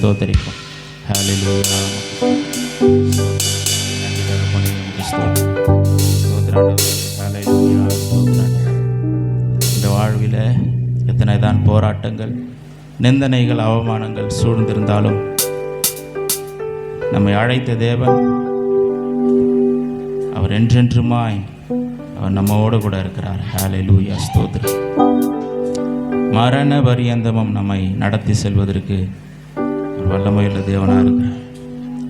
ஸ்தோத்தரிப்போம். ஹல்லேலூயா. இந்த வாழ்வில் எத்தனை தான் போராட்டங்கள், நிந்தனைகள், அவமானங்கள் சூழ்ந்திருந்தாலும் நம்மை அழைத்த தேவன் அவர் என்றென்றுமாய் அவர் நம்மோடு கூட இருக்கிறார். ஹல்லேலூயா, ஸ்தோத்திரம். மரண பரியந்தமும் நம்மை நடத்தி செல்வதற்கு ஒரு வல்லமையுள்ள தேவனாக இருக்கிறார்.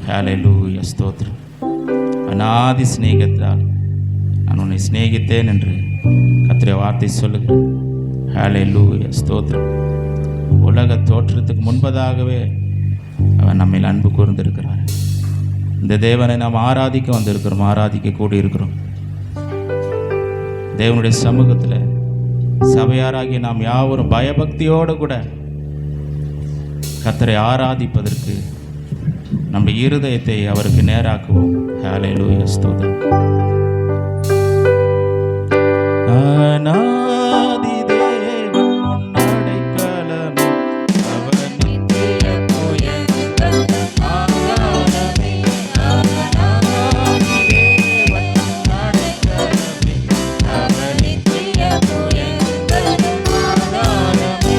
ஹல்லேலூயா, ஸ்தோத்திரம். அநாதி சிநேகத்தால் நான் உன்னை சிநேகித்தேன் என்று கர்த்தருடைய வார்த்தை சொல்லுகிறேன். ஹல்லேலூயா, ஸ்தோத்திரம். உலக தோற்றத்துக்கு முன்பதாகவே அவன் நம்மில் அன்பு கூர்ந்திருக்கிறார். இந்த தேவனை நாம் ஆராதிக்க வந்திருக்கிறோம், ஆராதிக்க கூடியிருக்கிறோம். தேவனுடைய சமூகத்தில் சபையாராகி நாம் யாவரும் பயபக்தியோடு கூட கர்த்தரை ஆராதிப்பதற்கு நம்முடைய இருதயத்தை அவருக்கு நேராக்குவோம். ஹல்லேலூயா, ஸ்தோத்திரம். அநாதி தேவன் அடைக்கலமே, அவர் நித்திய புயங்கள் ஆகாரமே. அநாதி தேவன் அடைக்கலமே, அவர் நித்திய புயங்கள் ஆகாரமே.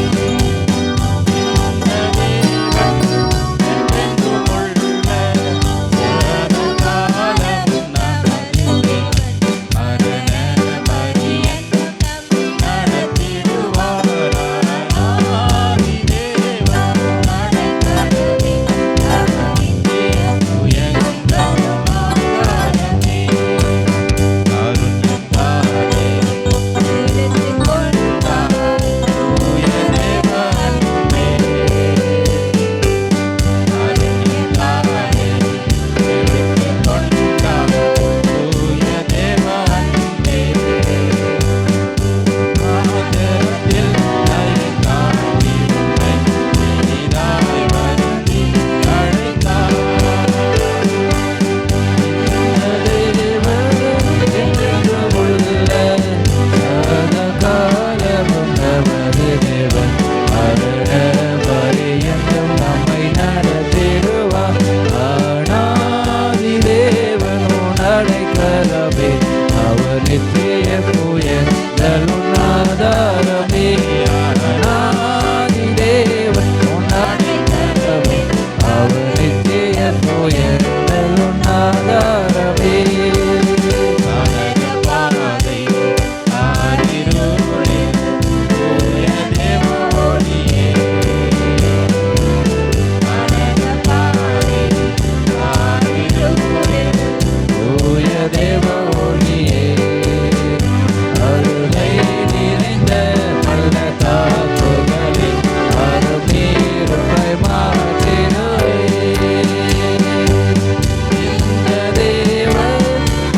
இந்த தேவன்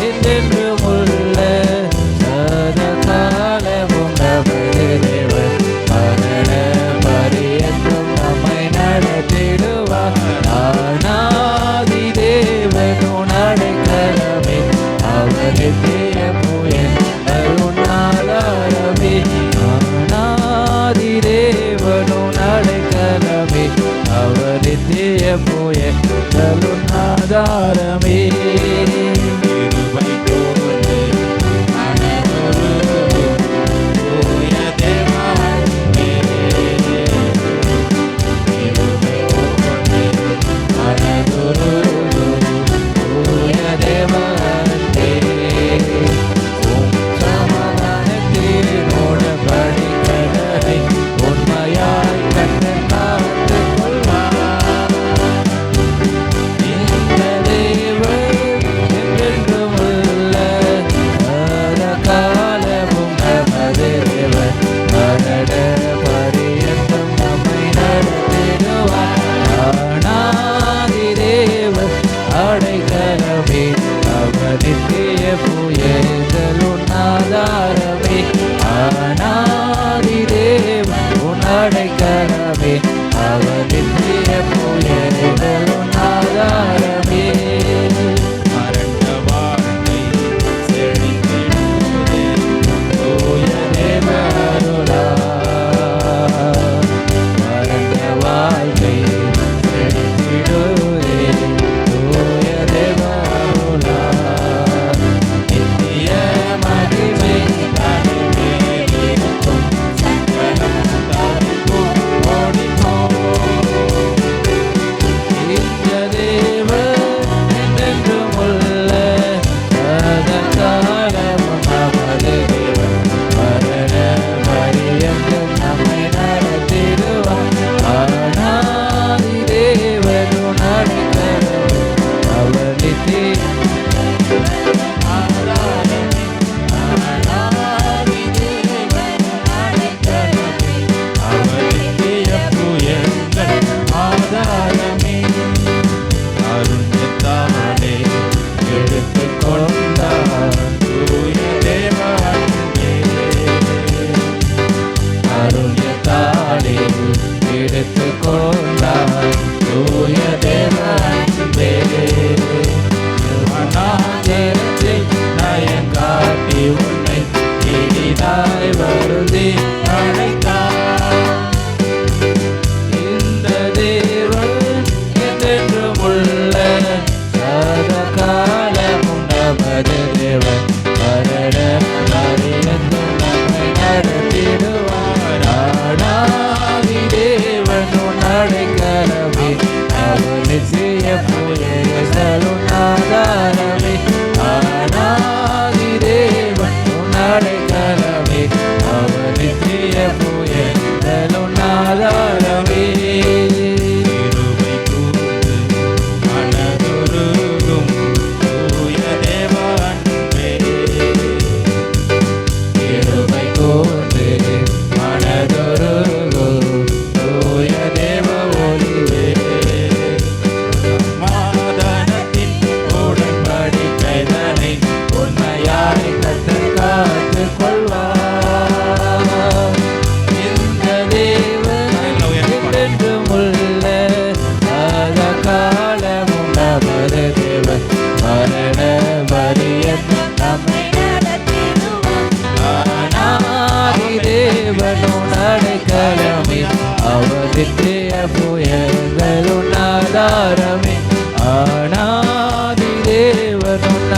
என்றென்றும் உள்ள சதாகாலமும் நமது மரண ஆதாரமே. கிருபை கூர்ந்து அனைவரும் தூய தேவனே. கிருபை கூர்ந்து அனைவரும் தூய தேவனே.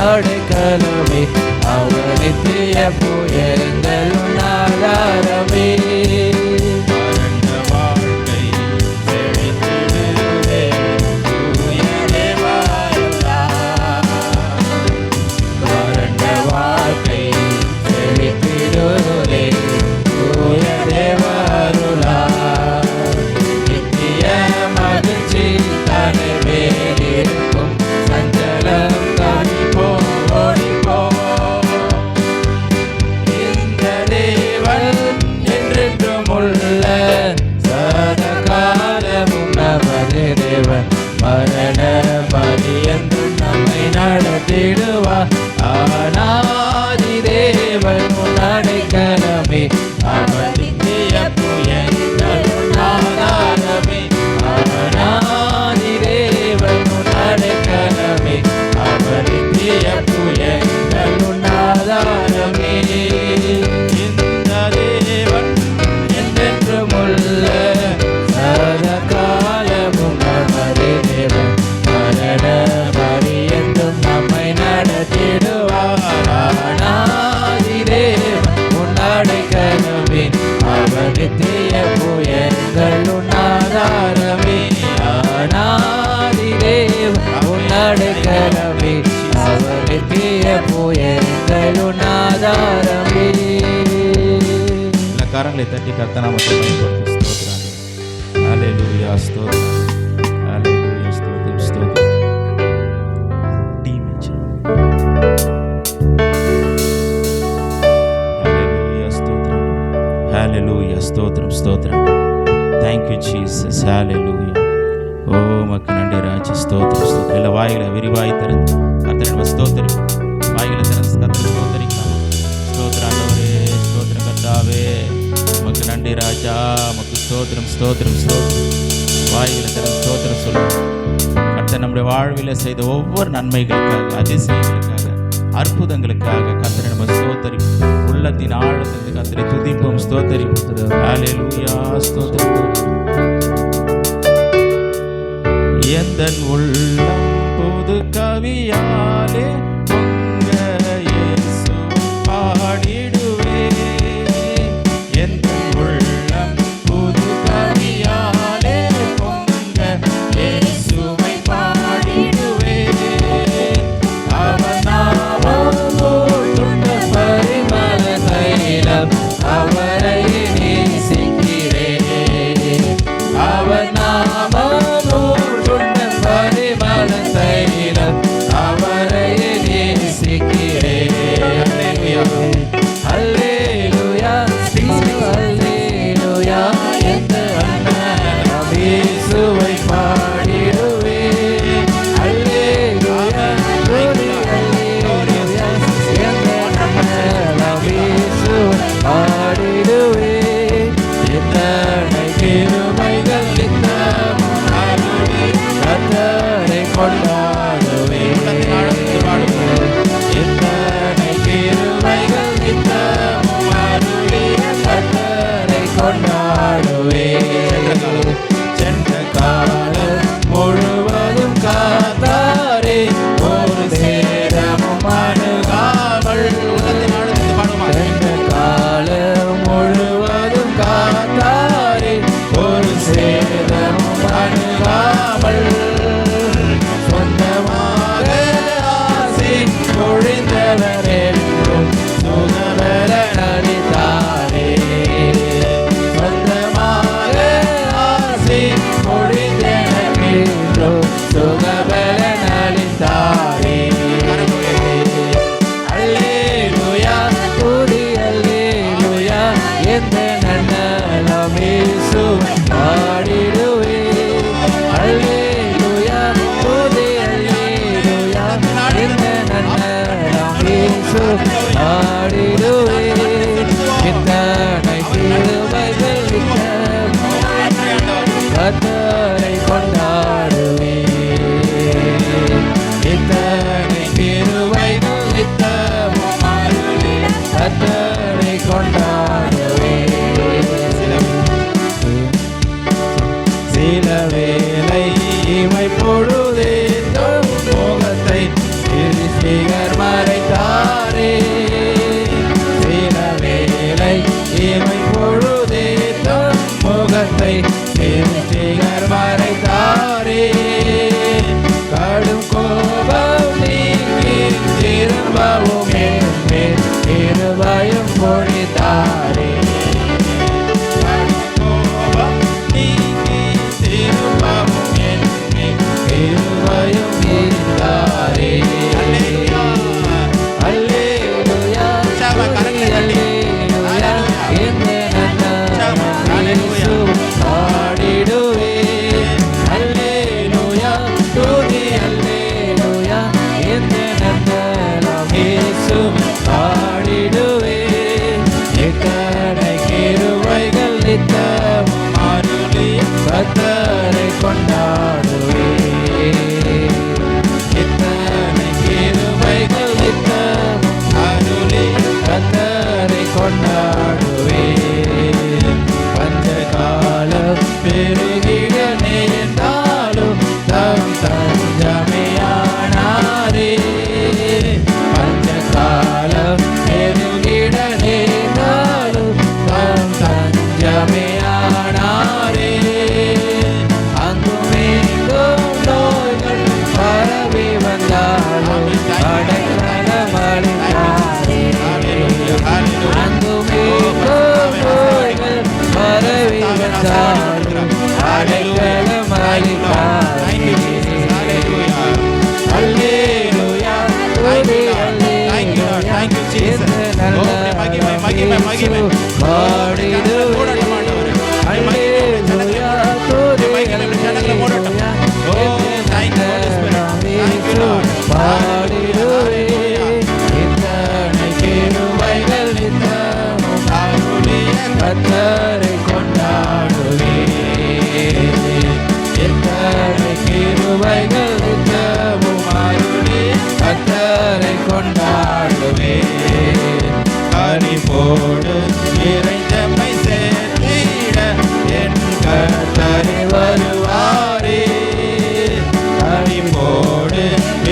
அடைக்கலமே, அவர் நித்திய புயங்கள் ஆதாரமே. வறண்ட வாழ்க்கை செழித்திடுவே, தூய தேவருளால். வறண்ட வாழ்க்கை செழித்திடுவே, தூய தேவருளால். நித்திய மகிழ்ச்சி தலை மேலிருக்கும், சஞ்சலம் தனிப்போ ஓடிப்போ. இந்த தேவன் என்றென்றும் உள்ள சதா காலமும் நமது தேவன். மரண பரியந்தும் நம்மை நடத்திடுவார். ஆனாதி தேவன் உன் அடைக்கலமே, அவர் நித்திய புயங்களும் ஆதாரமே. ஆனாதி தேவன் உன் அடைக்கலமே, அவர் நித்திய புயங்களும் ஆதாரமே. இந்த தேவன் என்றென்றும் உள்ள சதா காலமும் நமது தேவன். மரண பரியந்தும் நம்மை நடத்திடுவார். ஆனாதி தேவன் உன் அடைக்கலமே, அவர் நித்திய புயங்கள் உன் ஆதாரமே. ஆனாதி தேவன் உன் அடைக்கலமே, அவர் நித்திய புயங்கள் உன் ஆதாரமே. எல்லா கரங்களை தட்டி கர்த்தர் நாமத்தை பயன்படுத்தி ஸ்தோத்திரம். ஹல்லேலூயா, ஸ்தோத்திரம். ஹல்லேலூயா, ஸ்தோத்திரம், ஸ்தோத்திரம். ஹல்லேலூயா, ஸ்தோத்திரம். ஹல்லேலூயா, ஸ்தோத்திரம், ஸ்தோத்திரம். Thank you Jesus. ஹல்லேலூயா. ஓ மக்கு நன்றி ராஜா, ஸ்தோத்திரம், ஸ்தோத்திரம். எல்லா வாய்களை விரிவாய் திறந்து கர்த்தரை நம்ம ஸ்தோத்திரிப்போம். வாய்களை திறந்து கர்த்தரை ஸ்தோத்திரிக்கலாம். ஸ்தோத்திரம் ஆண்டவரே, ஸ்தோத்திரம் கர்த்தாவே, உமக்கு நன்றி ராஜா, உமக்கு ஸ்தோத்திரம், ஸ்தோத்திரம், ஸ்தோத்திரம். வாய்களை திறந்து ஸ்தோத்திரம் சொல்லுவோம். கர்த்தர் நம்முடைய வாழ்வில் செய்த ஒவ்வொரு நன்மைகளுக்காக, அதிசயங்களுக்காக, அற்புதங்களுக்காக கர்த்தரை நம்ம ஸ்தோத்திரிப்போம். உள்ளத்தின் ஆழத்திலிருந்து கர்த்தரை துதிப்போம், ஸ்தோத்திரிப்போம். ஹல்லேலூயா, ஸ்தோத்திரம். எந்தன் உள்ளம் புது கவியாலே பொங்க இயேசு பாடிடுவே. எந்தன் உள்ளம் புது கவியாலே பொங்க இயேசுவை பாடிடுவே. அவர் நாமம் துண்ட பரிமள தைலம், அவரை நேசிக்கிறேன். அவர் நாமம் பரிமள தைலம், அவரை நேசிக்கிறேன். அல்லேலூயா, அல்லேலூயா. எந்த அண்ணன் இயேசுவை பாடிடுவே. அல்லேலூயா, அல்லேலூயா. எந்த அண்ணன் இயேசுவை பாடிடுவே. எத்தனை கிருபைகள் நித்தமும் கர்த்தரை கொண்டாடுவே. எத்தனை கிருபைகள் நித்தமும் அருளிய கர்த்தரை கொண்டாடுவே. சென்ற காலம் முழுவதும் காத்தாரே, ஒரு சேதமும் அணுகாமல். சென்ற காலம் முழுவதும் காத்தாரே, ஒரு சேதமும் அணுகாமல். சொந்தமாக ஆசி பொழிந்தவர் என்றும் சுகபல நடித்தாரே. சொந்தமாக ஆசி பொழிந்தவர் என்றும் சுகபல நடித்தாரே. அல்லேலூயா, துதி அல்லேலூயா. எந்த நன்னலம் இயேசு பாடிடுவே. அல்லேலூயா, துதி அல்லேலூயா. எந்த நன்னலம் இயேசு பாடிடுவே. இத்தனை கிருபைகள் நித்தமும் கர்த்தரை கொண்டாடுவே. இத்தனை கிருபைகள் நித்தமும் அருளிய கர்த்தரை கொண்டாடுவே. சில வேளை இமை பொழுதே முகத்தை திருச்சிக சிருஷ்டிகர் மறைத்தாரே. சில வேளை இமை பொழுதே தம் முகத்தை சிருஷ்டிகர் மறைத்தாரே. கடும் கோபம் நீங்கி திரும்பவும் என் மேல் கிருபையும் பொழித்தாரே. கடும் கோபம் நீங்கி திரும்பவும் என் மேல் கிருபையும் பொழித்தாரே. அல்லேலூயா, அல்லேலூயா, இந்த நன்னாளில் இயேசு பாடிடுவேன். அல்லேலூயா, துதி அல்லேலூயா, இந்த நன்னாளில் இயேசு பாடிடுவேன். எத்தனை கிருபைகள் நித்தமும் அருளி கர்த்தரை கொண்டாடுவேன். எத்தனை கிருபைகள் நித்தமும் அருளி கர்த்தரை கொண்டாடுவேன். பஞ்சகாலம் பெருகிட நேர்ந்தாலும் தம் தஞ்சமையானாரே. பஞ்சகாலம் பெருகிட நேர்ந்தாலும் தம் தஞ்சமையானாரே. அங்கும் இங்கும் நோய்கள் பரவி வந்தாலும் அடைக்கலமளித்தாரே. அங்கும் இங்கும் நோய்கள் பரவி வந்தாலும் அடைக்கலமளித்தாரே. அல்லேலூயா, துதி அல்லேலூயா, இந்த நல்ல இயேசு பாடிடுவேன். அல்லேலூயா, துதி அல்லேலூயா, இந்த நல்ல இயேசு பாடிடுவேன். இத்தனை கிருபைகள் நித்தமும் அருளி கர்த்தரை கொண்டாடுவேன். இத்தனை கிருபைகள் நித்தமும் அருளி கர்த்தரை கொண்டாடுவேன். கனிவோடு இறைந்தமை சேர்த்திட என் கர்த்தரை வருவாரே. கனிவோடு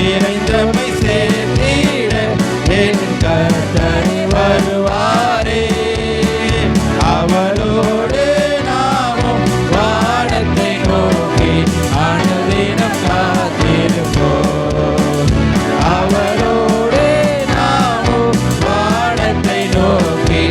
இறைந்தமை சேர்த்திட என் கர்த்தரை வருவாரே. அவளோடு நாமும் வானத்தை நோக்கி அனுதினம் காத்திருப்போம். அவளோடு நாமும் வானத்தை நோக்கி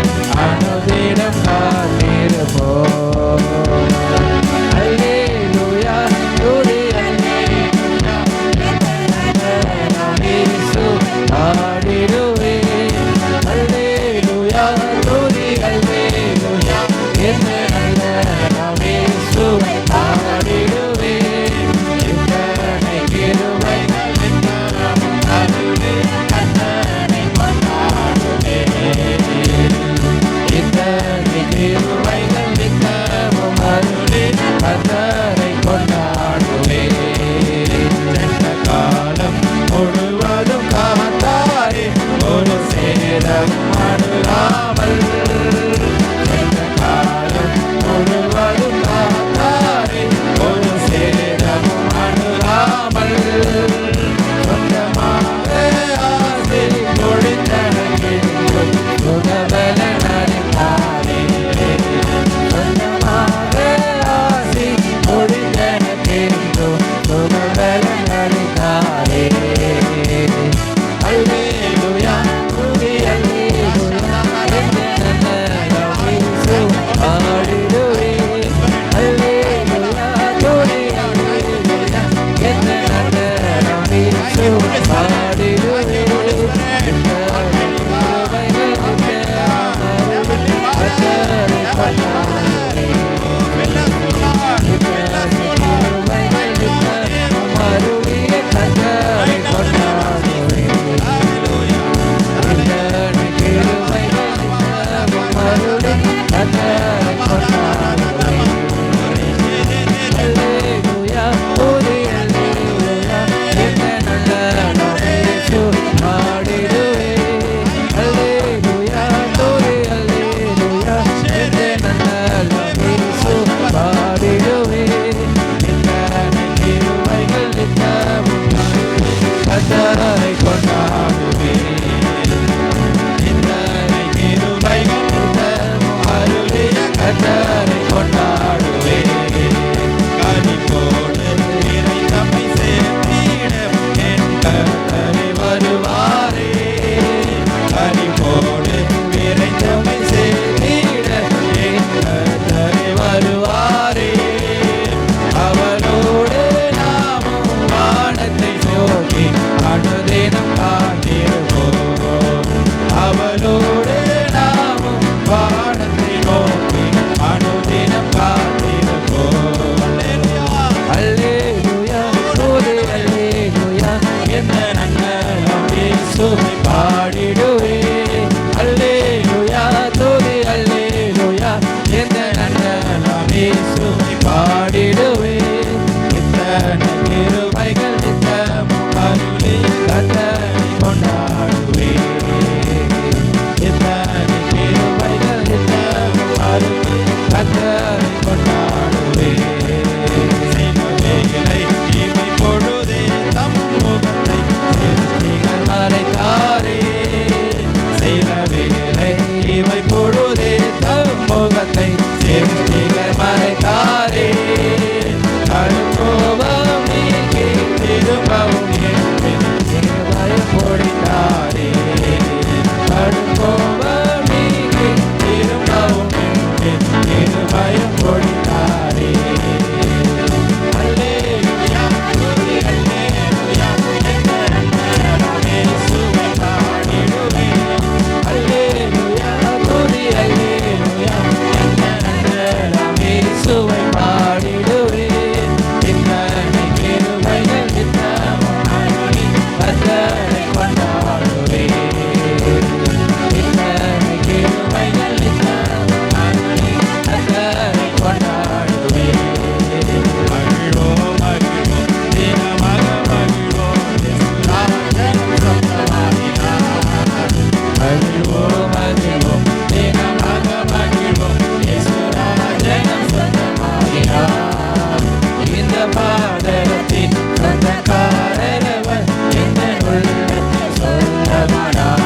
இயேசுவை பாடிடுவே. அல்லேலூயா துதி அல்லேலூயா எந்த நன்றாம் இயேசுவை பாடிடுவே. இத்தனை கிருபைகள் நித்தமும் அருளி கர்த்தரை கொண்டாடுவே. இத்தனை கிருபைகள் நித்தமும் அருளி கர்த்தரை கொண்டாடுவே. சிலுவையிலே இமை பொழுதே தம் முகத்தை சிருஷ்டிகர் மறைத்தாரே. சிலுவையிலே இமை பொழுதே தம் முகத்தை சிருஷ்டிகர் மறைத்தாரே. கடுங்கோபம் நீக்கி திரும்பவும் பயம் பொழித்தாரே. கடுங்கோபம் நீக்கி திரும்பவும் பயம் பொழித்தாரே. அல்லேலூயா துதி அல்லேலூயா இயேசுவை பாடிடுவே. அல்லேலூயா துதி அல்லேலூயா இயேசுவை பாடிடுவே. இத்தனை கிருபைகள் நித்தமும் அருளி கர்த்தரை கொண்டாடுவே. இத்தனை கிருபைகள் நித்தமும் அருளி கர்த்தரை கொண்டாடுவே. மகிழ்வோம் மகிழ்வோம் தினமாக மகிழ்வோம் இயேசுராஜன் சொந்தமாகினார். மகிழ்வோம் மகிழ்வோம் தினமாக மகிழ்வோம் இயேசுராஜன் சொந்தமாகினார். இந்த பாதகத்தின் சொந்தக்காரரவர் இந்த உள்ளத்தில் சொந்தமானார்.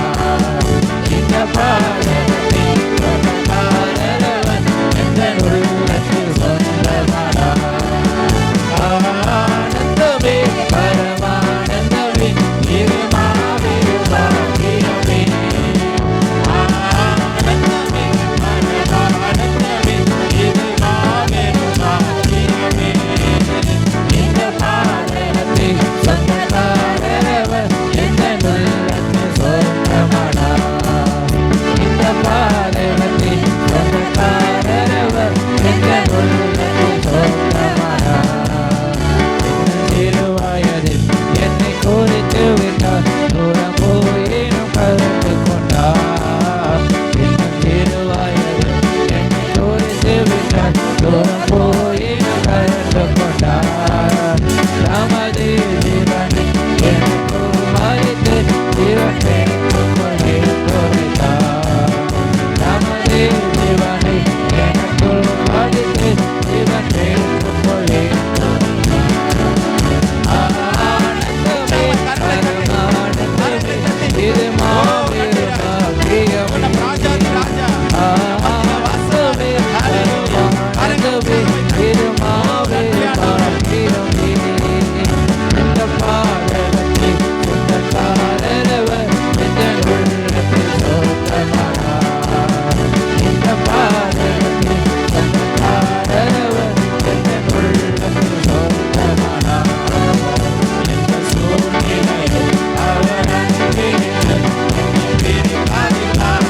இந்த பாதகத்தின் சொந்தக்காரரவர் இந்த உள்ளத்தில் சொந்தமானார். ஆனந்தமே பரமானந்தமே இது மாபெரும் பாக்கியமே. ஆனந்தமே பரமானந்தமே இது மாபெரும் பாக்கியமே. இந்த பாதகத்தின் சொந்தக்காரரவர் இந்த உள்ளத்தில் சொந்தமானார். இந்த பாதகத்தின் சொந்தக்காரரவர் இந்த உள்ளத்தில் சொந்தமானார். சிறுவயதில் என்னை குறித்து விட்டார். தூரம் போயினும் கருத்து கொண்டார். சிறுவயதில் என்னை குறித்து விட்டார். தூரம் போயினும் கருத்து கொண்டார். தமது ஜீவனை எனக்கு மறித்து ஜீவனை கொடுத்தார். தமது ஜீவனை எனக்கு மறித்து ஜீவனை ஆனந்தமே பரமானந்தமே இது மாபெரும் பாக்கியமே. ஆனந்தமே பரமானந்தமே இது மாபெரும் பாக்கியமே. இந்த பாதகத்தின் சொந்தக்காரரவர் இந்த உள்ளத்தில் சொந்தமானார். இந்த பாதகத்தின் சொந்தக்காரரவர் இந்த உள்ளத்தில் சொந்தமானார். எந்த சூழ்நிலையில் அவர் அன்பினின்று என்னை பிரிக்காதிருந்தார்.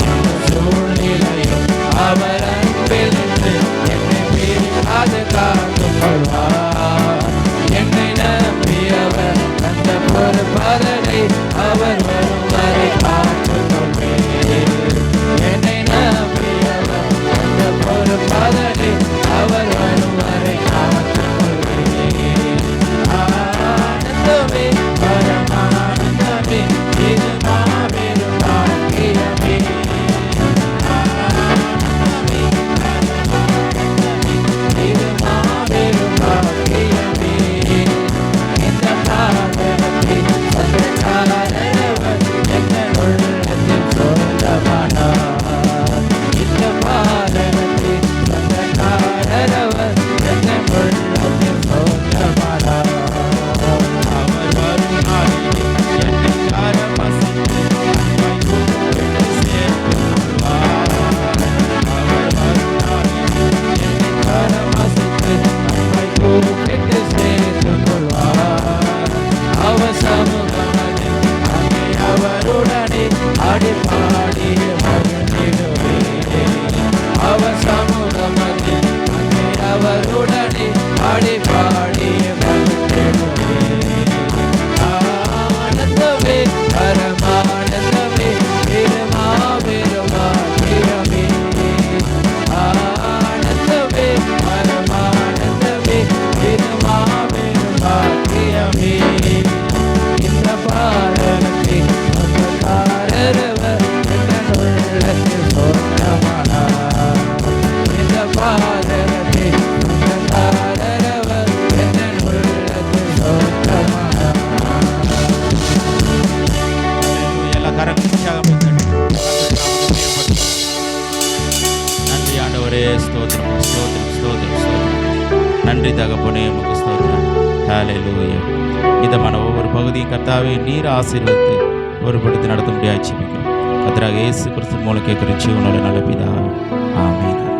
எந்த சூழ்நிலையில் அவர் அன்பினின்று என்னை பிரிக்காது காத்துக் கொள்வார். என்னை நம்பியவர் அந்த பொறுப்பதனை அவர் வரும் வரை காத்துக் கொள்வேன். என்னை நம்பியவர் அந்த பொறுப்பதனை அவர் வரும் வரை காத்துக் கொள்வேன். ஆனந்தமே பரமானந்தமே இது மாபெரும் பாக்கியமே. ஆனந்தமே பரமானந்தமே இது மாபெரும் பாக்கியமே. இந்த பாதகத்தின் ஸ்தோத்திரம் ஸ்தோத்திரம் ஸ்தோத்திரம் ஸ்தோத்திரம். நன்றி தகப்பனே, உமக்கு ஸ்தோத்திரம். ஹல்லேலூயா. இதமான ஒவ்வொரு பகுதியும் கர்த்தாவே நீர் ஆசீர்வதித்து ஒருபடுத்தி நடத்த முடியாது. கர்த்தராகிய இயேசு கிறிஸ்து மூலம் கேட்கிற ஜீவனுள்ள நல்ல பிதாவே, ஆமென்.